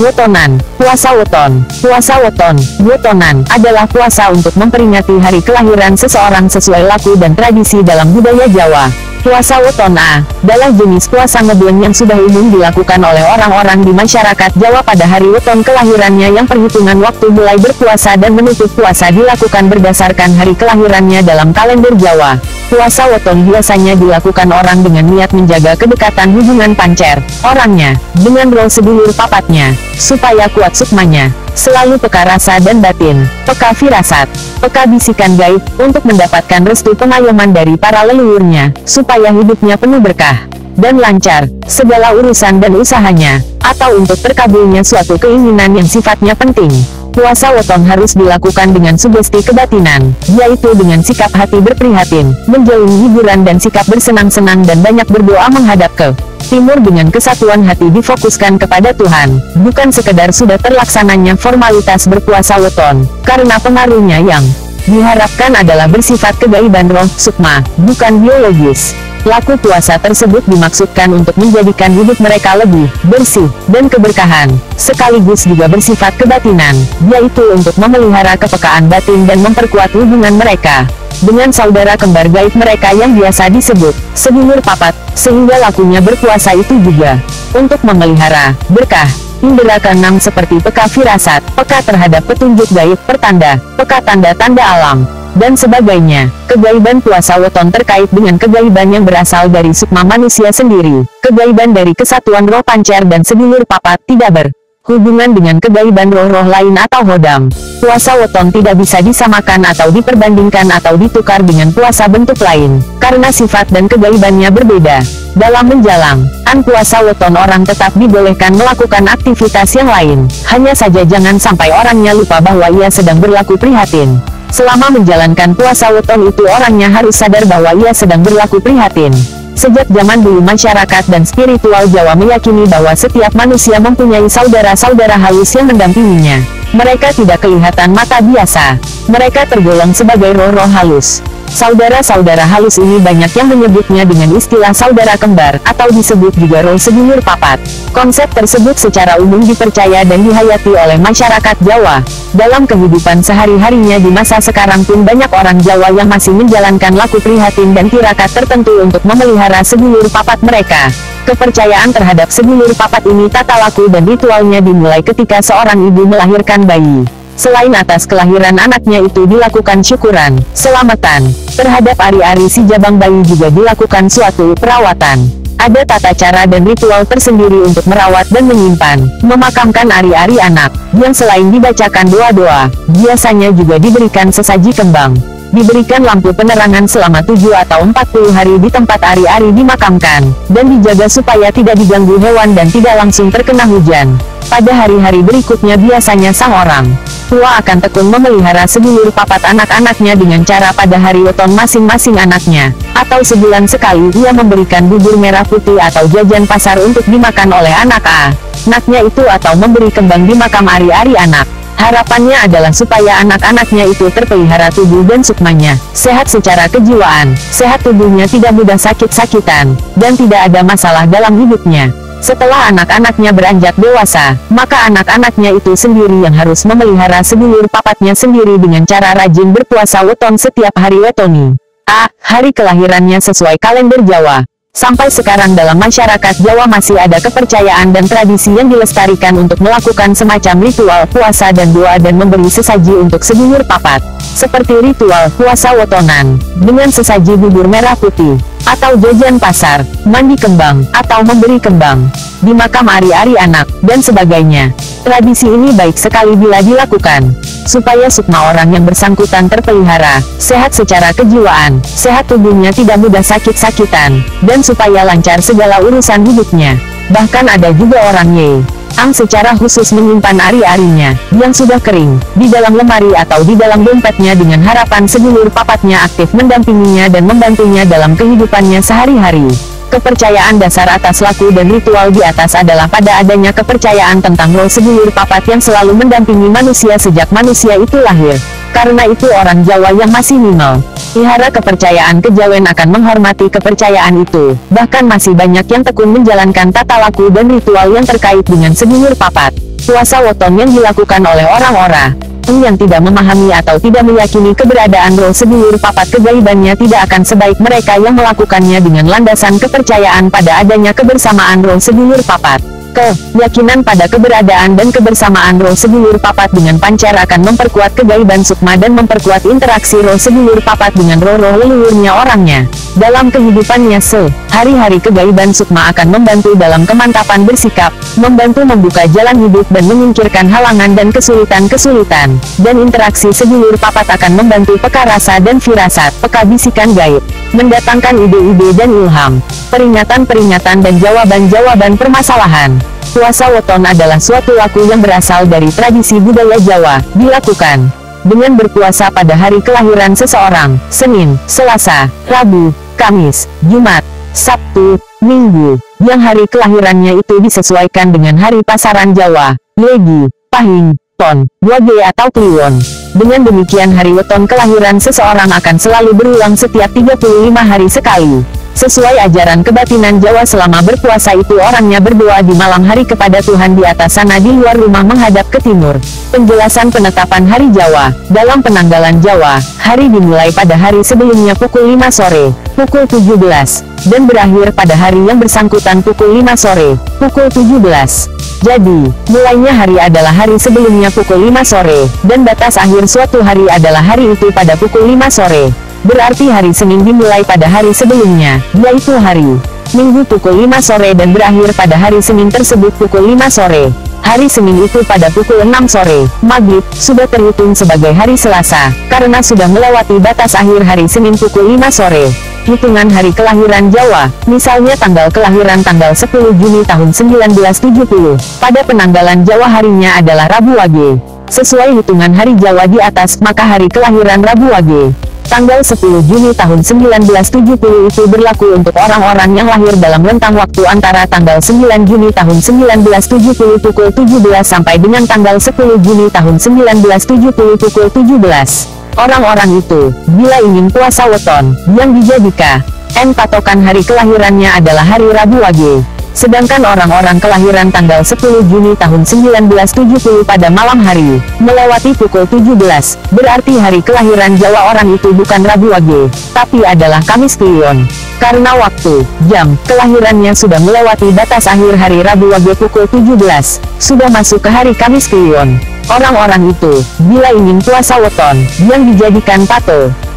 Wetonan, puasa weton. Puasa weton, wetonan, adalah puasa untuk memperingati hari kelahiran seseorang sesuai laku dan tradisi dalam budaya Jawa. Puasa weton adalah jenis puasa ngebleng yang sudah umum dilakukan oleh orang-orang di masyarakat Jawa pada hari weton kelahirannya, yang perhitungan waktu mulai berpuasa dan menutup puasa dilakukan berdasarkan hari kelahirannya dalam kalender Jawa. Puasa weton biasanya dilakukan orang dengan niat menjaga kedekatan hubungan pancer orangnya dengan roh sedulur papatnya, supaya kuat sukmanya, selalu peka rasa dan batin, peka firasat, peka bisikan gaib, untuk mendapatkan restu pengayoman dari para leluhurnya, supaya hidupnya penuh berkah dan lancar segala urusan dan usahanya, atau untuk terkabulnya suatu keinginan yang sifatnya penting. Puasa weton harus dilakukan dengan sugesti kebatinan, yaitu dengan sikap hati berprihatin, menjauhi hiburan dan sikap bersenang-senang, dan banyak berdoa menghadap ke timur dengan kesatuan hati difokuskan kepada Tuhan, bukan sekedar sudah terlaksananya formalitas berpuasa weton, karena pengaruhnya yang diharapkan adalah bersifat kegaiban roh, sukma, bukan biologis. Laku puasa tersebut dimaksudkan untuk menjadikan hidup mereka lebih bersih dan keberkahan, sekaligus juga bersifat kebatinan, yaitu untuk memelihara kepekaan batin dan memperkuat hubungan mereka dengan saudara kembar gaib mereka yang biasa disebut sedulur papat, sehingga lakunya berpuasa itu juga untuk memelihara berkah indera keenam seperti peka firasat, peka terhadap petunjuk gaib, pertanda, peka tanda-tanda alam, dan sebagainya. Kegaiban puasa weton terkait dengan kegaiban yang berasal dari sukma manusia sendiri, kegaiban dari kesatuan roh pancer dan sedulur papat, tidak berhubungan dengan kegaiban roh-roh lain atau hodam. Puasa weton tidak bisa disamakan atau diperbandingkan atau ditukar dengan puasa bentuk lain, karena sifat dan kegaibannya berbeda. Dalam menjalankan puasa weton, orang tetap dibolehkan melakukan aktivitas yang lain, hanya saja jangan sampai orangnya lupa bahwa ia sedang berlaku prihatin. Selama menjalankan puasa weton itu, orangnya harus sadar bahwa ia sedang berlaku prihatin. Sejak zaman dulu masyarakat dan spiritual Jawa meyakini bahwa setiap manusia mempunyai saudara-saudara halus yang mendampinginya. Mereka tidak kelihatan mata biasa. Mereka tergolong sebagai roh-roh halus. Saudara-saudara halus ini banyak yang menyebutnya dengan istilah saudara kembar, atau disebut juga roh sedulur papat. Konsep tersebut secara umum dipercaya dan dihayati oleh masyarakat Jawa. Dalam kehidupan sehari-harinya di masa sekarang pun banyak orang Jawa yang masih menjalankan laku prihatin dan tirakat tertentu untuk memelihara sedulur papat mereka. Kepercayaan terhadap sedulur papat ini tata laku dan ritualnya dimulai ketika seorang ibu melahirkan bayi. Selain atas kelahiran anaknya itu dilakukan syukuran, selamatan, terhadap ari-ari si jabang bayi juga dilakukan suatu perawatan. Ada tata cara dan ritual tersendiri untuk merawat dan menyimpan, memakamkan ari-ari anak, yang selain dibacakan doa-doa, biasanya juga diberikan sesaji kembang. Diberikan lampu penerangan selama 7 atau 40 hari di tempat ari-ari dimakamkan, dan dijaga supaya tidak diganggu hewan dan tidak langsung terkena hujan. Pada hari-hari berikutnya biasanya sang orang tua akan tekun memelihara sedulur papat anak-anaknya dengan cara pada hari weton masing-masing anaknya, atau sebulan sekali ia memberikan bubur merah putih atau jajan pasar untuk dimakan oleh anaknya itu, atau memberi kembang di makam ari-ari anak. Harapannya adalah supaya anak-anaknya itu terpelihara tubuh dan sukmanya, sehat secara kejiwaan, sehat tubuhnya, tidak mudah sakit-sakitan, dan tidak ada masalah dalam hidupnya. Setelah anak-anaknya beranjak dewasa, maka anak-anaknya itu sendiri yang harus memelihara sedulur papatnya sendiri dengan cara rajin berpuasa weton setiap hari wetoni. Hari kelahirannya sesuai kalender Jawa. Sampai sekarang dalam masyarakat Jawa masih ada kepercayaan dan tradisi yang dilestarikan untuk melakukan semacam ritual puasa dan doa dan memberi sesaji untuk sedulur papat. Seperti ritual puasa wetonan, dengan sesaji bubur merah putih, atau jajan pasar, mandi kembang, atau memberi kembang di makam ari-ari anak, dan sebagainya. Tradisi ini baik sekali bila dilakukan, supaya sukma orang yang bersangkutan terpelihara, sehat secara kejiwaan, sehat tubuhnya, tidak mudah sakit-sakitan, dan supaya lancar segala urusan hidupnya. Bahkan ada juga orang yang secara khusus menyimpan ari-arinya, yang sudah kering, di dalam lemari atau di dalam dompetnya dengan harapan sedulur papatnya aktif mendampinginya dan membantunya dalam kehidupannya sehari-hari. Kepercayaan dasar atas laku dan ritual di atas adalah pada adanya kepercayaan tentang roh sedulur papat yang selalu mendampingi manusia sejak manusia itu lahir. Karena itu orang Jawa yang masih melihara kepercayaan kejawen akan menghormati kepercayaan itu. Bahkan masih banyak yang tekun menjalankan tata laku dan ritual yang terkait dengan sedulur papat. Puasa weton yang dilakukan oleh orang-orang yang tidak memahami atau tidak meyakini keberadaan roh sedulur papat kegaibannya tidak akan sebaik mereka yang melakukannya dengan landasan kepercayaan pada adanya kebersamaan roh sedulur papat. Keyakinan pada keberadaan dan kebersamaan roh sedulur papat dengan pancar akan memperkuat kegaiban sukma dan memperkuat interaksi roh sedulur papat dengan roh-roh leluhurnya orangnya. Dalam kehidupannya sehari-hari kegaiban sukma akan membantu dalam kemantapan bersikap, membantu membuka jalan hidup dan menyingkirkan halangan dan kesulitan-kesulitan. Dan interaksi sedulur papat akan membantu peka rasa dan firasat, peka bisikan gaib, mendatangkan ide-ide dan ilham, peringatan-peringatan dan jawaban-jawaban permasalahan. Puasa weton adalah suatu laku yang berasal dari tradisi budaya Jawa, dilakukan dengan berpuasa pada hari kelahiran seseorang, Senin, Selasa, Rabu, Kamis, Jumat, Sabtu, Minggu, yang hari kelahirannya itu disesuaikan dengan hari pasaran Jawa, Legi, Pahing, Pon, Wage atau Kliwon. Dengan demikian hari weton kelahiran seseorang akan selalu berulang setiap 35 hari sekali. Sesuai ajaran kebatinan Jawa, selama berpuasa itu orangnya berdoa di malam hari kepada Tuhan di atas sana di luar rumah menghadap ke timur. Penjelasan penetapan hari Jawa. Dalam penanggalan Jawa, hari dimulai pada hari sebelumnya pukul 5 sore, pukul 17, dan berakhir pada hari yang bersangkutan pukul 5 sore, pukul 17. Jadi, mulainya hari adalah hari sebelumnya pukul 5 sore, dan batas akhir suatu hari adalah hari itu pada pukul 5 sore. Berarti hari Senin dimulai pada hari sebelumnya, yaitu hari Minggu pukul 5 sore dan berakhir pada hari Senin tersebut pukul 5 sore. Hari Senin itu pada pukul 6 sore, maghrib, sudah terhitung sebagai hari Selasa, karena sudah melewati batas akhir hari Senin pukul 5 sore. Hitungan hari kelahiran Jawa, misalnya tanggal kelahiran tanggal 10 Juni tahun 1970, pada penanggalan Jawa harinya adalah Rabu Wage. Sesuai hitungan hari Jawa di atas, maka hari kelahiran Rabu Wage tanggal 10 Juni tahun 1970 itu berlaku untuk orang-orang yang lahir dalam rentang waktu antara tanggal 9 Juni tahun 1970 pukul 17 sampai dengan tanggal 10 Juni tahun 1970 pukul 17. Orang-orang itu, bila ingin puasa weton, yang dijadikan patokan hari kelahirannya adalah hari Rabu Wage. Sedangkan orang-orang kelahiran tanggal 10 Juni tahun 1970 pada malam hari, melewati pukul 17, berarti hari kelahiran Jawa orang itu bukan Rabu Wage, tapi adalah Kamis Kliwon. Karena waktu, jam, kelahirannya sudah melewati batas akhir hari Rabu Wage pukul 17, sudah masuk ke hari Kamis Kliwon. Orang-orang itu, bila ingin puasa weton, yang dijadikan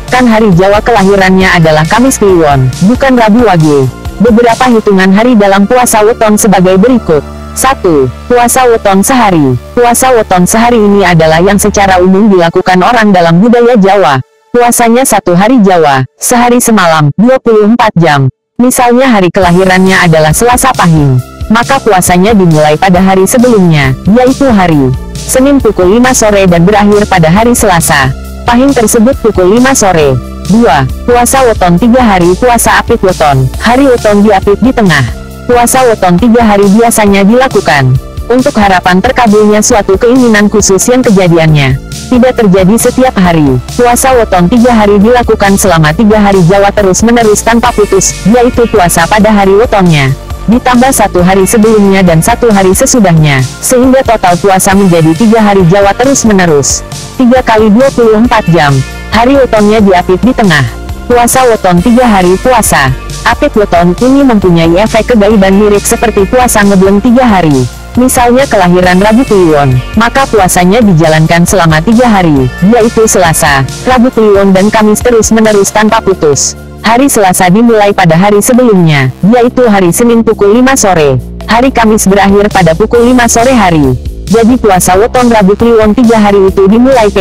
kan hari Jawa kelahirannya adalah Kamis Kliwon, bukan Rabu Wage. Beberapa hitungan hari dalam puasa weton sebagai berikut. 1. Puasa weton sehari. Puasa weton sehari ini adalah yang secara umum dilakukan orang dalam budaya Jawa. Puasanya satu hari Jawa, sehari semalam, 24 jam. Misalnya hari kelahirannya adalah Selasa Pahing, maka puasanya dimulai pada hari sebelumnya, yaitu hari Senin pukul 5 sore dan berakhir pada hari Selasa Pahing tersebut pukul 5 sore. 2. Puasa weton 3 hari. Puasa apit weton. Hari weton diapit di tengah. Puasa weton 3 hari biasanya dilakukan untuk harapan terkabulnya suatu keinginan khusus yang kejadiannya tidak terjadi setiap hari. Puasa weton 3 hari dilakukan selama 3 hari Jawa terus-menerus tanpa putus, yaitu puasa pada hari wetonnya, ditambah 1 hari sebelumnya dan 1 hari sesudahnya, sehingga total puasa menjadi 3 hari Jawa terus-menerus. 3 kali 24 jam. Hari wetonnya diapit di tengah. Puasa weton 3 hari. Puasa apit weton ini mempunyai efek kegaiban mirip seperti puasa ngebleng 3 hari. Misalnya kelahiran Rabu Kliwon, maka puasanya dijalankan selama 3 hari, yaitu Selasa, Rabu Kliwon dan Kamis terus-menerus tanpa putus. Hari Selasa dimulai pada hari sebelumnya, yaitu hari Senin pukul 5 sore. Hari Kamis berakhir pada pukul 5 sore hari. Jadi puasa weton Rabu Kliwon 3 hari itu dimulai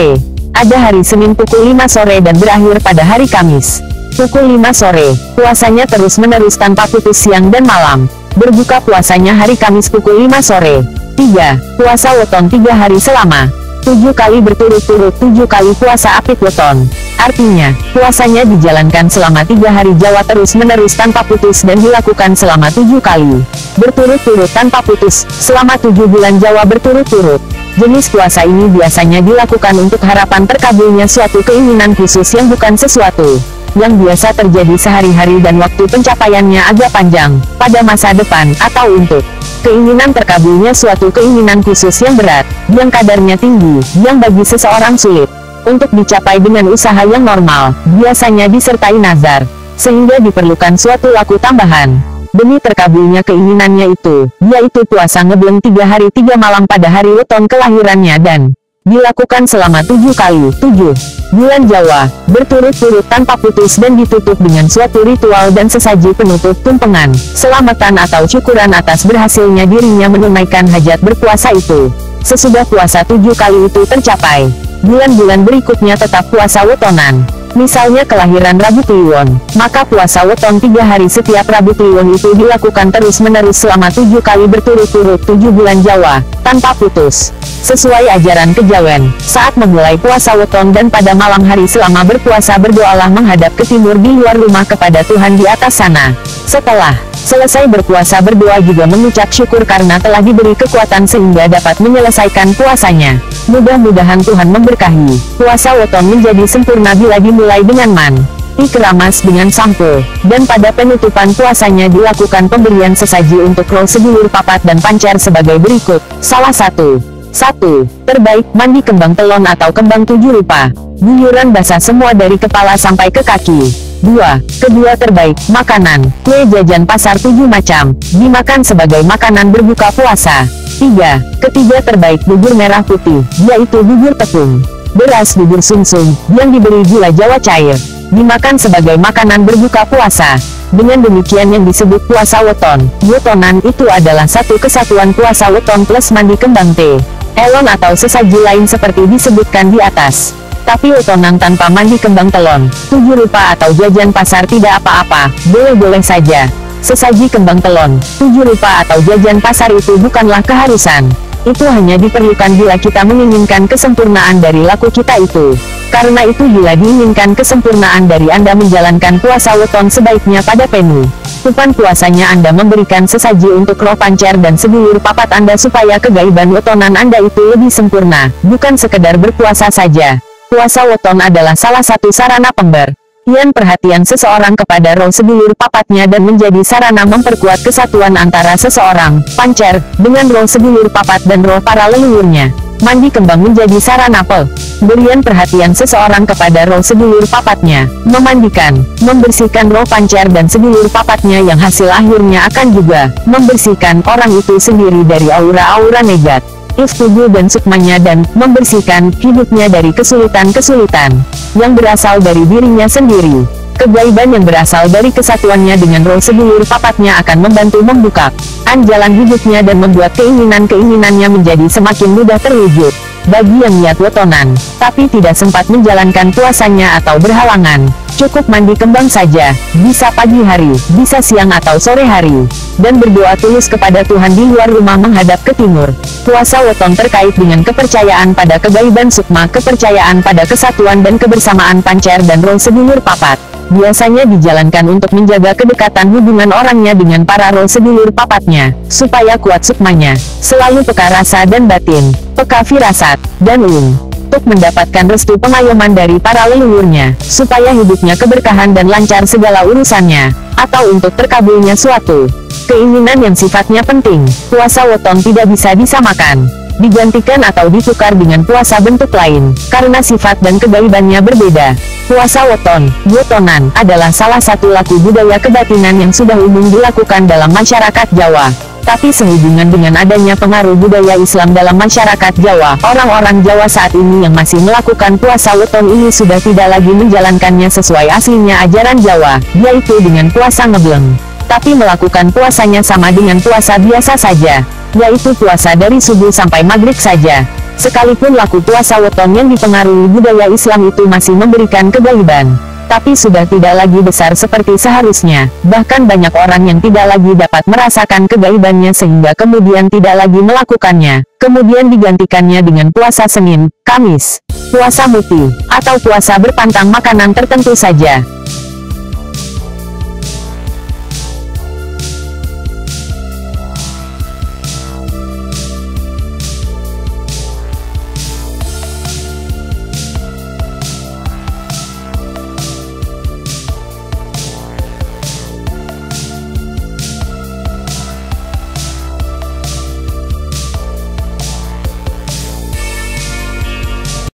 ada hari Senin pukul 5 sore dan berakhir pada hari Kamis pukul 5 sore. Puasanya terus-menerus tanpa putus siang dan malam. Berbuka puasanya hari Kamis pukul 5 sore. 3. Puasa weton 3 hari selama 7 kali berturut-turut. 7 kali puasa apit weton. Artinya, puasanya dijalankan selama 3 hari Jawa terus-menerus tanpa putus dan dilakukan selama 7 kali berturut-turut tanpa putus, selama 7 bulan Jawa berturut-turut. Jenis puasa ini biasanya dilakukan untuk harapan terkabulnya suatu keinginan khusus yang bukan sesuatu yang biasa terjadi sehari-hari dan waktu pencapaiannya agak panjang, pada masa depan, atau untuk keinginan terkabulnya suatu keinginan khusus yang berat, yang kadarnya tinggi, yang bagi seseorang sulit untuk dicapai dengan usaha yang normal, biasanya disertai nazar, sehingga diperlukan suatu laku tambahan demi terkabulnya keinginannya itu, yaitu puasa ngebleng 3 hari 3 malam pada hari weton kelahirannya dan dilakukan selama 7 kali 7 bulan Jawa, berturut-turut tanpa putus dan ditutup dengan suatu ritual dan sesaji penutup tumpengan, selamatan atau syukuran atas berhasilnya dirinya menunaikan hajat berpuasa itu. Sesudah puasa 7 kali itu tercapai, bulan-bulan berikutnya tetap puasa wetonan. Misalnya kelahiran Rabu Kliwon, maka puasa weton 3 hari setiap Rabu Kliwon itu dilakukan terus-menerus selama 7 kali berturut-turut 7 bulan Jawa, tanpa putus. Sesuai ajaran kejawen, saat memulai puasa weton dan pada malam hari selama berpuasa berdoalah menghadap ke timur di luar rumah kepada Tuhan di atas sana. Setelah selesai berpuasa berdoa juga mengucap syukur karena telah diberi kekuatan sehingga dapat menyelesaikan puasanya. Mudah-mudahan Tuhan memberkahi. Puasa weton menjadi sempurna bila dimulai dengan keramas dengan sampul, dan pada penutupan puasanya dilakukan pemberian sesaji untuk roh sedulur papat dan pancer sebagai berikut. Salah satu. 1. Terbaik, mandi kembang telon atau kembang 7 rupa. Guyuran basah semua dari kepala sampai ke kaki. 2. Kedua terbaik, makanan, kue jajan pasar 7 macam, dimakan sebagai makanan berbuka puasa. 3. Ketiga terbaik, bubur merah putih, yaitu bubur tepung, beras bubur sumsum, yang diberi gula Jawa cair, dimakan sebagai makanan berbuka puasa. Dengan demikian yang disebut puasa weton. Wetonan itu adalah satu kesatuan puasa weton plus mandi kembang teh, elon atau sesaji lain seperti disebutkan di atas. Tapi wetonan tanpa mandi kembang telon, 7 rupa atau jajan pasar tidak apa-apa, boleh-boleh saja. Sesaji kembang telon, 7 rupa atau jajan pasar itu bukanlah keharusan. Itu hanya diperlukan bila kita menginginkan kesempurnaan dari laku kita itu. Karena itu bila diinginkan kesempurnaan dari Anda menjalankan puasa weton sebaiknya pada penutupan puasanya Anda memberikan sesaji untuk roh pancer dan sedulur papat Anda supaya kegaiban wetonan Anda itu lebih sempurna, bukan sekedar berpuasa saja. Puasa weton adalah salah satu sarana pemberian perhatian seseorang kepada roh sedulur papatnya dan menjadi sarana memperkuat kesatuan antara seseorang, pancer, dengan roh sedulur papat dan roh para leluhurnya. Mandi kembang menjadi sarana pemberian perhatian seseorang kepada roh sedulur papatnya, memandikan, membersihkan roh pancer dan sedulur papatnya yang hasil akhirnya akan juga membersihkan orang itu sendiri dari aura-aura negatif tubuh dan sukmanya dan membersihkan hidupnya dari kesulitan-kesulitan yang berasal dari dirinya sendiri. Kegaiban yang berasal dari kesatuannya dengan roh sedulur papatnya akan membantu membuka jalan hidupnya dan membuat keinginan-keinginannya menjadi semakin mudah terwujud. Bagi yang niat wetonan, tapi tidak sempat menjalankan puasanya atau berhalangan, cukup mandi kembang saja, bisa pagi hari, bisa siang atau sore hari, dan berdoa tulus kepada Tuhan di luar rumah menghadap ke timur. Puasa weton terkait dengan kepercayaan pada kegaiban sukma, kepercayaan pada kesatuan dan kebersamaan pancer dan roh sedulur papat. Biasanya dijalankan untuk menjaga kedekatan hubungan orangnya dengan para roh sedulur papatnya, supaya kuat sukmanya, selalu peka rasa dan batin, peka firasat, dan untuk mendapatkan restu pengayoman dari para leluhurnya, supaya hidupnya keberkahan dan lancar segala urusannya, atau untuk terkabulnya suatu keinginan yang sifatnya penting. Puasa weton tidak bisa disamakan, digantikan atau ditukar dengan puasa bentuk lain, karena sifat dan kegaibannya berbeda. Puasa wetonan, adalah salah satu laku budaya kebatinan yang sudah umum dilakukan dalam masyarakat Jawa. Tapi sehubungan dengan adanya pengaruh budaya Islam dalam masyarakat Jawa, orang-orang Jawa saat ini yang masih melakukan puasa weton ini sudah tidak lagi menjalankannya sesuai aslinya ajaran Jawa, yaitu dengan puasa ngebleng. Tapi melakukan puasanya sama dengan puasa biasa saja, yaitu puasa dari subuh sampai maghrib saja. Sekalipun laku puasa weton yang dipengaruhi budaya Islam itu masih memberikan kegaiban, tapi sudah tidak lagi besar seperti seharusnya. Bahkan banyak orang yang tidak lagi dapat merasakan kegaibannya sehingga kemudian tidak lagi melakukannya. Kemudian digantikannya dengan puasa Senin, Kamis, puasa muti, atau puasa berpantang makanan tertentu saja.